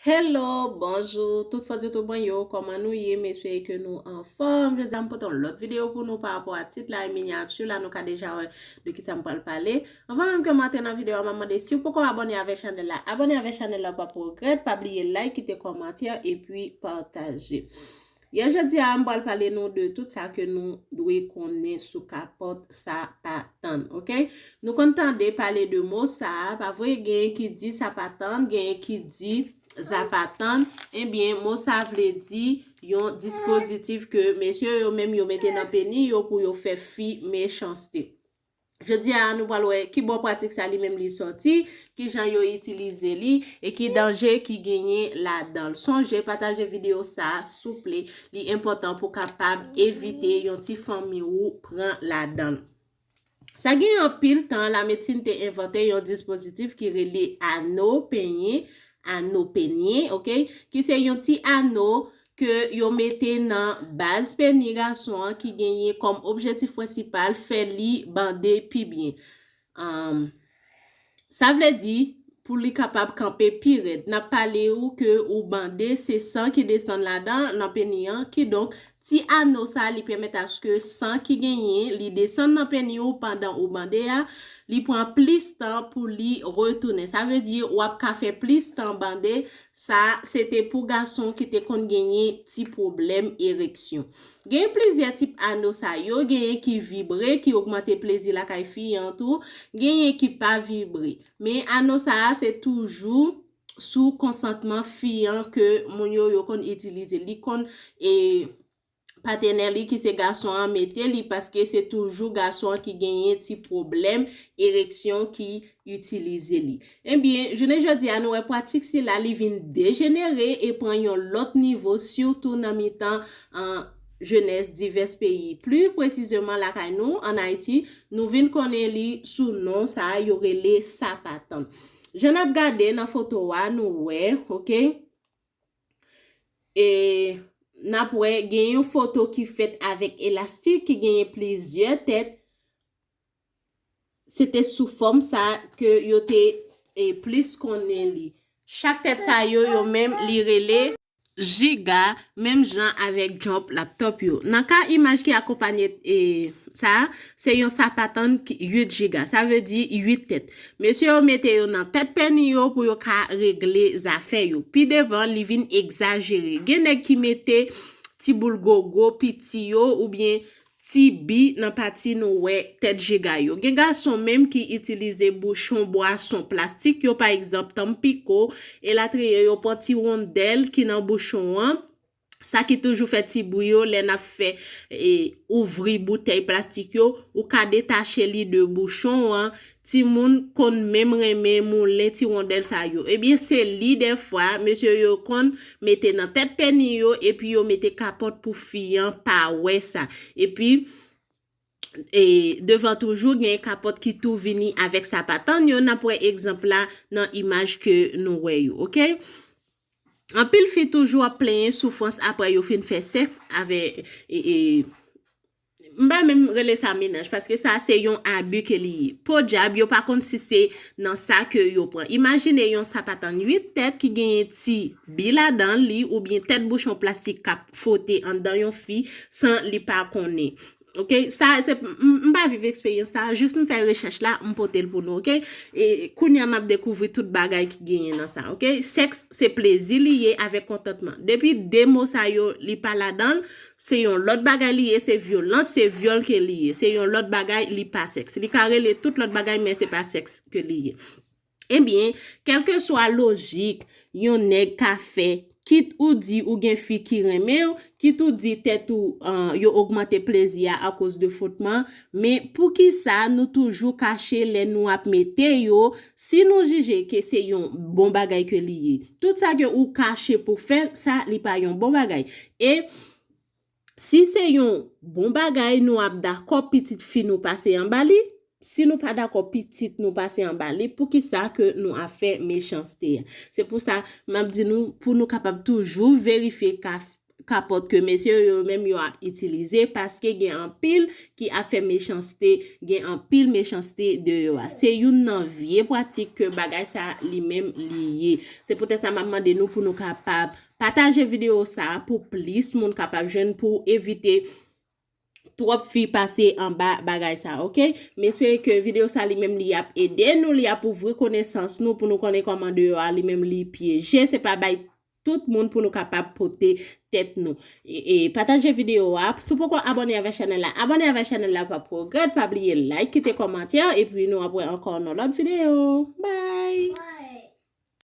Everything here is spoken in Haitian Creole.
Hello, bonjour, tout fwa di tout bon yo, koman nou ye, m'espere ke nou en forme. Je di an poton lot video pou nou par rapport a tit la miniature, la nou ka deja de ki sa mpal pale. Anvan mwen komante nan video, maman de si ou poko abone avè chanel la. Abone avè chanel la pa progrès, pa bliye like, kite komantir, et puis partager. Ye je di an mpal pale nou de tout sa ke nou dwe konen sou kapot sa patan, ok? Nou kontande pale de mo sa, pa vre gen ki di sa patan, gen ki di zapatan, bien, mo sa vle di yon dispositif que messieurs yo même yo mette nan peni yo pour yo faire fi méchanceté. Je dis à nous parler qui bon pratique ça li même li sorti, qui jan yo utiliser li et qui danger qui gagne là-dedans. Songez partager vidéo ça souple, li important pour capable éviter yon ti famille ou prend là-dedans. Ça gagne un pile temps la médecine te inventé un dispositif qui relie anneau penye, ok? Ki se yon ti anneau que yo mette nan base penye garçon qui genye comme objectif principal fait li bande pi bien. Ça vle di pour li capable camper pi red. N'a parlé ou que ou bande c'est sang qui descend là-dedans nan penye qui donc ti anneau ça li permet à ce que sang qui genye li descend nan penye ou pendant ou bande a li prend plus temps pour li retourner. Ça veut dire ou ap ka fait plus temps bandé, ça c'était pour garçon qui te kon gagner ti problème érection. Gen plusieurs types anneau ça yo, gen qui vibre qui augmente plaisir la kay fille tout, gen qui pas vibrer. Mais anneau ça c'est toujours sous consentement fiant que moun yo kon utiliser li kon et partenaire li qui se garçon en mette li parce que c'est toujours garçon qui gagne ti problème érection qui utilise li. Eh bien, je ne jodi à nous pratique si la li vin dégénérer et prend yon l'autre niveau surtout dans mi-temps en jeunesse divers pays. Plus précisément la kay nous en Haïti, nous vin connaît li sous nom ça yorele sapatan. Je n'ai regardé dans photo wa nou ouais, OK? Et n'a pour gen une photo qui fait avec élastique qui gagne plusieurs têtes. C'était sous forme ça que yo te plus konnen li. Chaque tête ça yo même li relé giga même gens avec job laptop yo. Nan ka image qui accompagne ça c'est yon sapatan 8 giga. Ça veut dire 8 têtes. Monsieur yo mette yo nan tête pen yo pour yo ka régler affaire yo. Puis devant li vin exagéré. Gen nèg qui mette ti boule gogo piti yo ou bien ti bi nan pati nou we tête giga yo. Gen garçon même qui utilise bouchon boisson plastique yo par exemple Tampico et la triye yo prend ti rondelle qui nan bouchon an. Ça qui toujours fait ti bouyo les n'a fait ouvrir bouteille plastique yo ou ka détacher li de bouchon an ti moun kon même remè moulin ti rondelle sa yo. Eh bien c'est li des fois monsieur yo kon mette nan tête pen yo et puis yo mette capote pour fiyan pa ouais ça. Et puis devant toujours gen capote qui tout vini avec sa patane yo nan pour exemple là nan image que nous wè yo, OK? En pile fait toujours à plein souffrance après yo fin fait sexe avec mba même relé ça ménage parce que ça c'est yon abus que li. Pour diable yo pas compte si c'est dans ça que yo prend. Imaginez yon sapatan 8 têtes qui gagne ti bila dans li ou bien tête bouchon plastique cap fauté en dans yon fi sans li pas connaît. OK, ça c'est m'pa vivre expérience ça, juste me faire recherche là, m'potel pour nous, OK? Et kounya m'a découvrir toute bagay qui gagne dans ça, OK? Sexe c'est plaisir lié avec contentement. Depuis deux mots ça yo li pas là-dedans, c'est yon l'autre bagay lié, c'est violence, c'est viol que lié. C'est yon l'autre bagay li pas sexe. Li carré tout l'autre bagay mais c'est pas sexe que lié. Eh bien, quelle que soit logique, yon nèg ka fait quitte ou dit ou gen fi qui remè ou, quitte ou dit tête ou yo augmenter plaisir à cause de frottement, mais pour qui ça nous toujours cacher les nous ap mette yo, si nous juger que c'est yon bon bagay que lié. Tout ça que ou cacher pour faire ça li pa yon bon bagay. Et si c'est yon bon bagay nous ap d'accord petite fille nous passer en bali. Si nous pas d'accord petite nous passer en bas pour qui ça que nous a fait méchanceté. C'est pour ça m'a dit nous pour nous capable toujours vérifier capote que messieurs yo même yo a utilisé parce que gen un pile qui a fait méchanceté, gen un pile méchanceté de yo. C'est une nan vie pratique que bagay ça li même lié. C'est peut-être ça m'a demandé nous pour nous capable partager vidéo ça pour plus moun capable jeune pour éviter trop filles passer en bas bagay ça, ok? Mais j'espère que vidéo ça li même li a aidé nous li a pour ouvrir connaissance nous pour nous connaître comment de li même li piéger, c'est pas bay tout le monde pour nous capable porter tête nous et partager vidéo si pourquoi abonner à la chaîne là pas pour pas oublier like quitter commentaire et puis nous après encore dans l'autre vidéo. Bye.